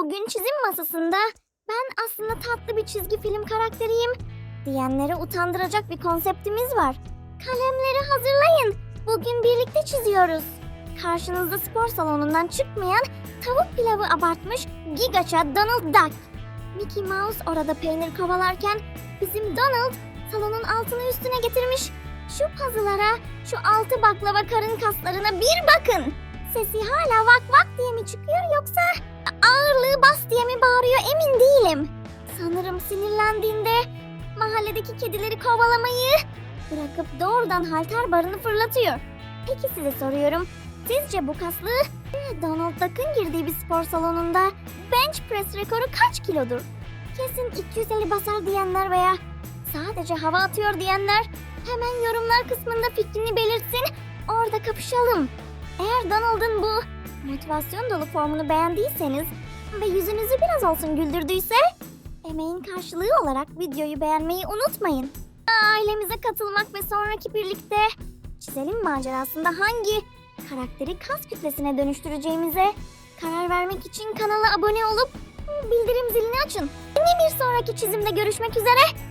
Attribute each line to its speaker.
Speaker 1: Bugün çizim masasında ben aslında tatlı bir çizgi film karakteriyim diyenleri utandıracak bir konseptimiz var. Kalemleri hazırlayın. Bugün birlikte çiziyoruz. Karşınızda spor salonundan çıkmayan tavuk pilavı abartmış gigaça Donald Duck. Mickey Mouse orada peynir kovalarken bizim Donald salonun altını üstüne getirmiş. Şu puzzle'lara, şu 6 baklava karın kaslarına bir bakın. Sesi hala vak vak diye mi çıkıyor yoksa ağırlığı bas diye mi bağırıyor emin değilim. Sanırım sinirlendiğinde mahalledeki kedileri kovalamayı bırakıp doğrudan halter barını fırlatıyor. Peki size soruyorum. Sizce bu kaslı Donald Duck'ın girdiği bir spor salonunda bench press rekoru kaç kilodur? Kesin 250 basar diyenler veya sadece hava atıyor diyenler hemen yorumlar kısmında fikrini belirtsin. Orada kapışalım. Eğer Donald'ın bu motivasyon dolu formunu beğendiyseniz ve yüzünüzü biraz olsun güldürdüyse emeğin karşılığı olarak videoyu beğenmeyi unutmayın. Ailemize katılmak ve sonraki birlikte çizelim macerasında hangi karakteri kas kütlesine dönüştüreceğimize karar vermek için kanala abone olup bildirim zilini açın. Yeni bir sonraki çizimde görüşmek üzere.